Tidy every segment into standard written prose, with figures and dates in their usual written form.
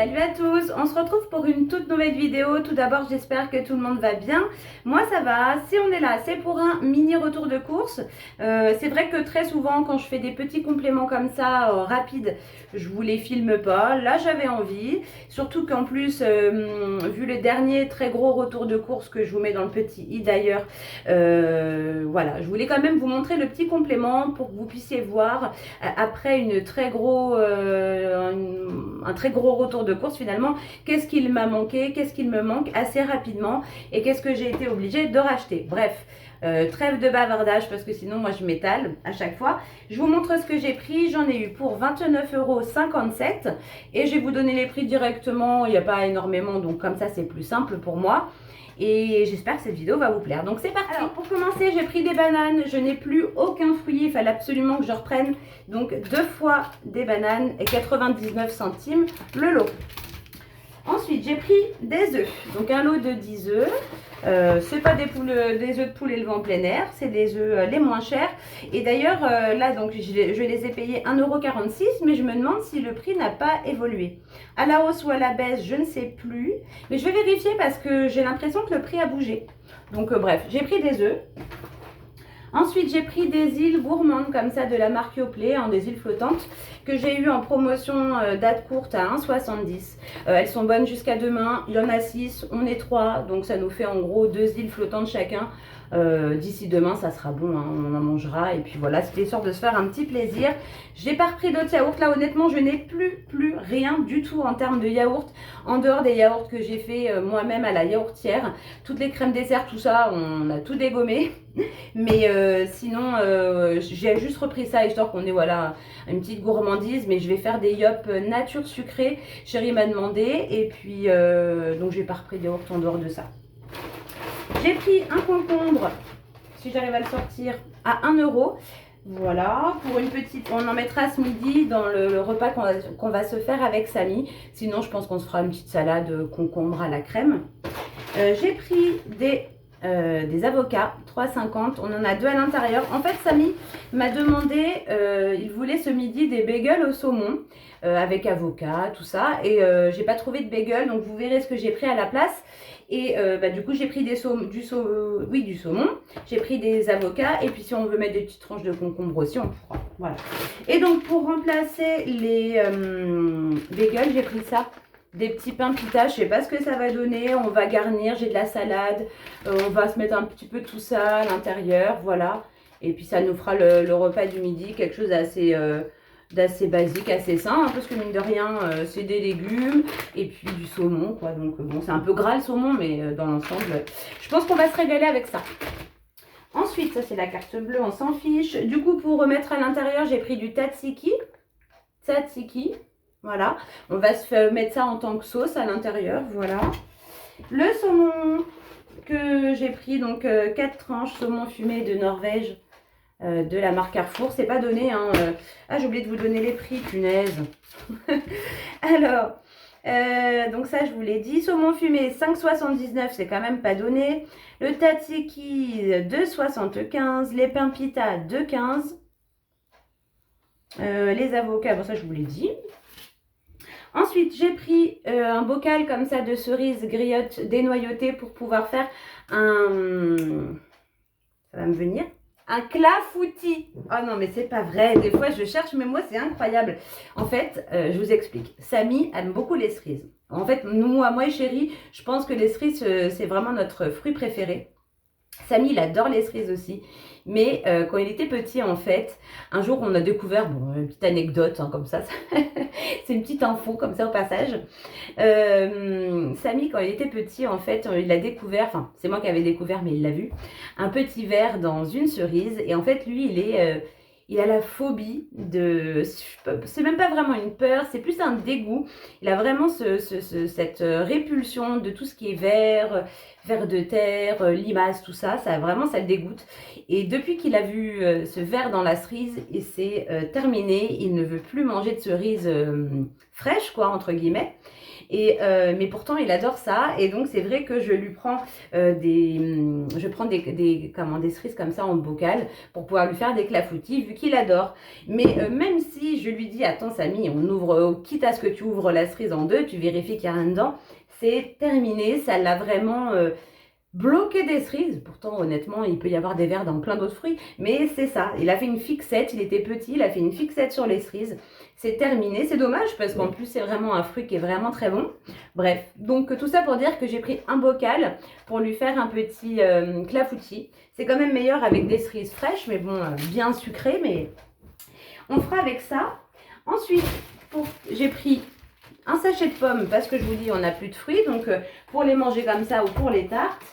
Salut à tous, on se retrouve pour une toute nouvelle vidéo. Tout d'abord, j'espère que tout le monde va bien. Moi, ça va. Si on est là, c'est pour un mini retour de course. C'est vrai que très souvent, quand je fais des petits compléments comme ça, rapides, je vous les filme pas. Là, j'avais envie. Surtout qu'en plus, vu le dernier très gros retour de course que je vous mets dans le petit i d'ailleurs, voilà, je voulais quand même vous montrer le petit complément pour que vous puissiez voir après un très gros retour de course finalement, qu'est-ce qu'il m'a manqué, qu'est-ce qu'il me manque assez rapidement et qu'est-ce que j'ai été obligée de racheter. Bref, trêve de bavardage parce que sinon moi je m'étale à chaque fois. Je vous montre ce que j'ai pris. J'en ai eu pour 29,57 € et je vais vous donner les prix directement. Il n'y a pas énormément, donc comme ça c'est plus simple pour moi. Et j'espère que cette vidéo va vous plaire. Donc c'est parti. Alors pour commencer, j'ai pris des bananes. Je n'ai plus aucun fruit. Il fallait absolument que je reprenne. Donc 2 fois des bananes et 99 centimes le lot. Ensuite, j'ai pris des œufs. Donc un lot de 10 œufs. C'est pas des œufs de poule élevés en plein air, c'est des œufs les moins chers. Et d'ailleurs, là, donc je les ai payés 1,46 €, mais je me demande si le prix n'a pas évolué. À la hausse ou à la baisse, je ne sais plus. Mais je vais vérifier parce que j'ai l'impression que le prix a bougé. Donc bref, j'ai pris des œufs. Ensuite, j'ai pris des îles gourmandes comme ça de la marque Yoplait, des îles flottantes que j'ai eu en promotion date courte à 1,70 €. Elles sont bonnes jusqu'à demain. Il y en a 6, on est 3, donc ça nous fait en gros 2 îles flottantes chacun. D'ici demain, ça sera bon, hein, on en mangera. Et puis voilà, c'était histoire de se faire un petit plaisir. J'ai pas repris d'autres yaourts. Là, honnêtement, je n'ai plus rien du tout en termes de yaourt. En dehors des yaourts que j'ai fait moi-même à la yaourtière. Toutes les crèmes dessert, tout ça, on a tout dégommé. Mais sinon, j'ai juste repris ça, histoire qu'on ait voilà, une petite gourmandise. Mais je vais faire des yop nature sucrée. Chérie m'a demandé. Et puis, donc, j'ai pas repris de yaourt en dehors de ça. J'ai pris un concombre, si j'arrive à le sortir, à 1 €. Voilà, pour une petite, on en mettra ce midi dans le repas qu'on va se faire avec Samy. Sinon, je pense qu'on se fera une petite salade concombre à la crème. J'ai pris des avocats, 3,50 €. On en a 2 à l'intérieur. En fait, Samy m'a demandé, il voulait ce midi des bagels au saumon avec avocat, tout ça. Et j'ai pas trouvé de bagel, donc vous verrez ce que j'ai pris à la place. Et du coup, j'ai pris du saumon. J'ai pris des avocats. Et puis, si on veut mettre des petites tranches de concombre aussi, on pourra. Voilà. Et donc, pour remplacer les bagels, j'ai pris ça. Des petits pains pita, je sais pas ce que ça va donner. On va garnir, j'ai de la salade. On va se mettre un petit peu de tout ça à l'intérieur. Voilà. Et puis, ça nous fera le repas du midi. Quelque chose d'assez basique, assez sain, parce que mine de rien, c'est des légumes et puis du saumon, quoi. Donc bon, c'est un peu gras le saumon, mais dans l'ensemble, je pense qu'on va se régaler avec ça. Ensuite, ça c'est la carte bleue, on s'en fiche. Du coup, pour remettre à l'intérieur, j'ai pris du tzatziki. Voilà. On va se mettre ça en tant que sauce à l'intérieur, voilà. Le saumon que j'ai pris, donc 4 tranches saumon fumé de Norvège. De la marque Carrefour, c'est pas donné hein. Ah, j'ai oublié de vous donner les prix, punaise. Alors donc ça je vous l'ai dit, saumon fumé 5,79 €, c'est quand même pas donné. Le tzatziki 2,75 €, les pains pita 2,15 €, les avocats, bon ça je vous l'ai dit. Ensuite, j'ai pris un bocal comme ça de cerises griottes dénoyautées pour pouvoir faire un... Ça va me venir. Un clafoutis. Oh non, mais c'est pas vrai. Des fois, je cherche mes mots, c'est incroyable. En fait, je vous explique. Samy aime beaucoup les cerises. En fait, moi et chérie, je pense que les cerises, c'est vraiment notre fruit préféré. Samy, il adore les cerises aussi. Mais quand il était petit, en fait, un jour, on a découvert, bon, une petite anecdote, hein, comme ça, c'est une petite info, comme ça, au passage. Samy, quand il était petit, en fait, il a découvert, enfin, c'est moi qui avais découvert, mais il l'a vu, un petit verre dans une cerise. Et en fait, lui, il a la phobie de... C'est même pas vraiment une peur, c'est plus un dégoût. Il a vraiment cette répulsion de tout ce qui est vert. vers de terre, limaces, tout ça, vraiment ça le dégoûte. Et depuis qu'il a vu ce ver dans la cerise, et c'est terminé, il ne veut plus manger de cerises fraîches, quoi, entre guillemets. Mais pourtant il adore ça, et donc c'est vrai que je lui prends je prends des cerises comme ça en bocal pour pouvoir lui faire des clafoutis vu qu'il adore. Mais même si je lui dis attends Samy, on ouvre, quitte à ce que tu ouvres la cerise en deux, tu vérifies qu'il n'y a rien dedans, c'est terminé, ça l'a vraiment bloqué des cerises. Pourtant honnêtement il peut y avoir des vers dans plein d'autres fruits, mais c'est ça, il a fait une fixette, il était petit, il a fait une fixette sur les cerises. C'est terminé, c'est dommage parce qu'en plus c'est vraiment un fruit qui est vraiment très bon. Bref, donc tout ça pour dire que j'ai pris un bocal pour lui faire un petit clafoutis. C'est quand même meilleur avec des cerises fraîches, mais bon, bien sucrées, mais on fera avec ça. Ensuite, j'ai pris un sachet de pommes parce que je vous dis on n'a plus de fruits, donc pour les manger comme ça ou pour les tartes.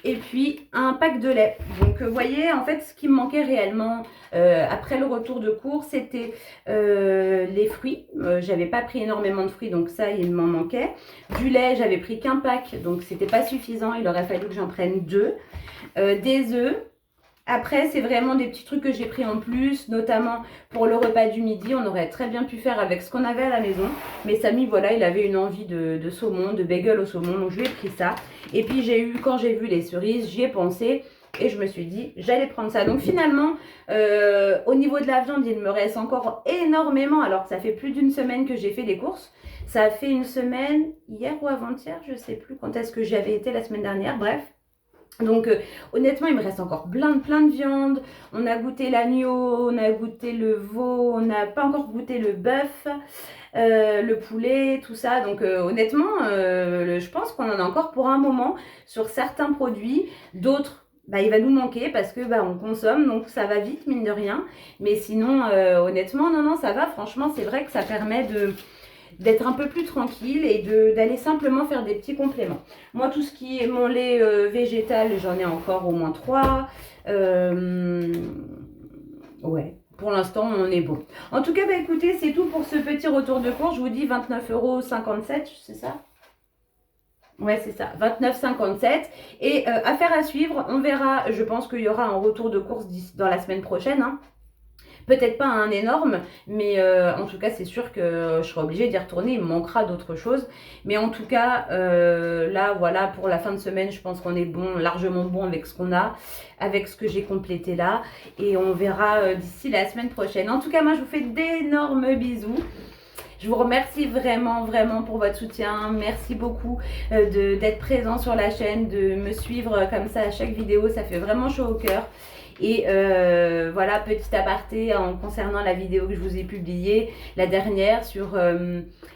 Et puis un pack de lait. Donc vous voyez, en fait, ce qui me manquait réellement après le retour de cours, c'était les fruits. J'avais pas pris énormément de fruits, donc ça, il m'en manquait. Du lait, j'avais pris qu'un pack, donc c'était pas suffisant. Il aurait fallu que j'en prenne 2. Des œufs. Après, c'est vraiment des petits trucs que j'ai pris en plus, notamment pour le repas du midi. On aurait très bien pu faire avec ce qu'on avait à la maison. Mais Samy, voilà, il avait une envie de saumon, de bagel au saumon. Donc, je lui ai pris ça. Et puis, quand j'ai vu les cerises, j'y ai pensé. Et je me suis dit, j'allais prendre ça. Donc, finalement, au niveau de la viande, il me reste encore énormément. Alors que ça fait plus d'une semaine que j'ai fait des courses. Ça a fait une semaine, hier ou avant-hier. Je ne sais plus quand est-ce que j'avais été la semaine dernière. Bref. Donc honnêtement il me reste encore plein de viande. On a goûté l'agneau, on a goûté le veau, on n'a pas encore goûté le bœuf, le poulet, tout ça. Donc honnêtement je pense qu'on en a encore pour un moment sur certains produits. D'autres il va nous manquer parce que on consomme, donc ça va vite mine de rien. Mais sinon honnêtement non ça va. Franchement c'est vrai que ça permet d'être un peu plus tranquille et d'aller simplement faire des petits compléments. Moi, tout ce qui est mon lait végétal, j'en ai encore au moins 3. Ouais, pour l'instant, on est bon. En tout cas, écoutez, c'est tout pour ce petit retour de course. Je vous dis 29,57 €, c'est ça? Ouais, c'est ça, 29,57 €. Et affaire à suivre, on verra. Je pense qu'il y aura un retour de course dans la semaine prochaine, hein. Peut-être pas un énorme, mais en tout cas, c'est sûr que je serai obligée d'y retourner. Il me manquera d'autres choses. Mais en tout cas, là, voilà, pour la fin de semaine, je pense qu'on est bon, largement bon avec ce qu'on a, avec ce que j'ai complété là. Et on verra d'ici la semaine prochaine. En tout cas, moi, je vous fais d'énormes bisous. Je vous remercie vraiment pour votre soutien. Merci beaucoup d'être présent sur la chaîne, de me suivre comme ça à chaque vidéo. Ça fait vraiment chaud au cœur. Et voilà, petit aparté en concernant la vidéo que je vous ai publiée, la dernière, sur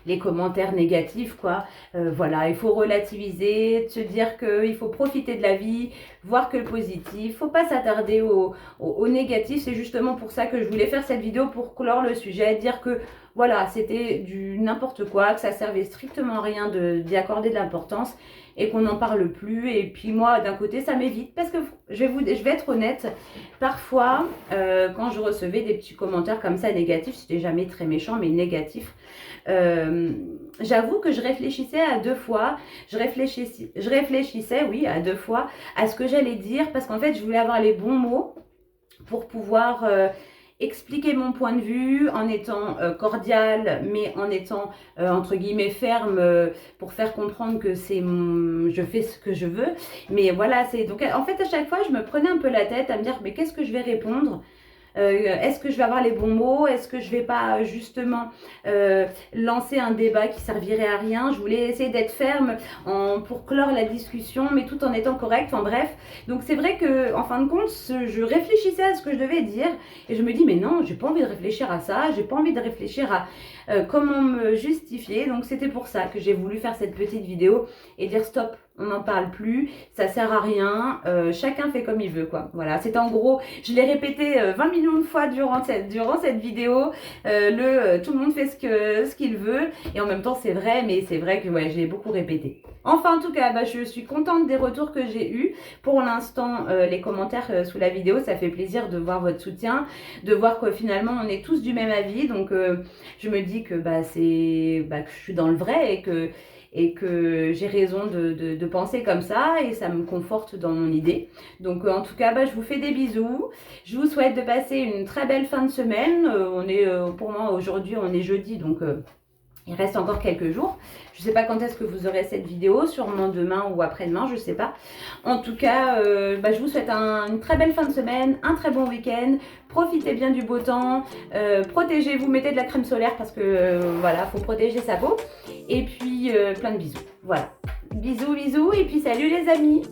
les commentaires négatifs, quoi. Voilà, il faut relativiser, se dire qu'il faut profiter de la vie, voir que le positif. Il ne faut pas s'attarder au négatif. C'est justement pour ça que je voulais faire cette vidéo, pour clore le sujet, dire que voilà, c'était du n'importe quoi, que ça servait strictement à rien d'y accorder de l'importance et qu'on n'en parle plus. Et puis moi, d'un côté, ça m'évite parce que je vais être honnête, parfois, quand je recevais des petits commentaires comme ça négatifs, c'était jamais très méchant, mais négatifs, j'avoue que je réfléchissais à 2 fois, je réfléchissais, oui, à 2 fois à ce que j'allais dire, parce qu'en fait, je voulais avoir les bons mots pour pouvoir expliquer mon point de vue en étant cordiale, mais en étant entre guillemets ferme, pour faire comprendre que je fais ce que je veux. Mais voilà, donc en fait à chaque fois je me prenais un peu la tête à me dire mais qu'est-ce que je vais répondre? Est-ce que je vais avoir les bons mots? Est-ce que je vais pas justement lancer un débat qui servirait à rien? Je voulais essayer d'être ferme pour clore la discussion, mais tout en étant correcte. Enfin bref, donc c'est vrai que en fin de compte, je réfléchissais à ce que je devais dire et je me dis mais non, j'ai pas envie de réfléchir à ça, j'ai pas envie de réfléchir à comment me justifier. Donc c'était pour ça que j'ai voulu faire cette petite vidéo et dire stop, on n'en parle plus, ça sert à rien, chacun fait comme il veut, quoi. Voilà, c'est en gros, je l'ai répété 20 millions de fois durant cette vidéo, tout le monde fait ce qu'il veut, et en même temps c'est vrai, mais c'est vrai que ouais, j'ai beaucoup répété. Enfin, en tout cas, je suis contente des retours que j'ai eus. Pour l'instant, les commentaires sous la vidéo, ça fait plaisir de voir votre soutien, de voir que finalement on est tous du même avis, donc je me dis que que je suis dans le vrai et que j'ai raison de penser comme ça et ça me conforte dans mon idée. Donc en tout cas, je vous fais des bisous. Je vous souhaite de passer une très belle fin de semaine. Pour moi aujourd'hui, on est jeudi, donc il reste encore quelques jours. Je ne sais pas quand est-ce que vous aurez cette vidéo, sûrement demain ou après-demain, je ne sais pas. En tout cas, je vous souhaite une très belle fin de semaine, un très bon week-end. Profitez bien du beau temps, protégez-vous, mettez de la crème solaire parce que voilà, faut protéger sa peau. Et puis plein de bisous. Voilà. Bisous, bisous et puis salut les amis.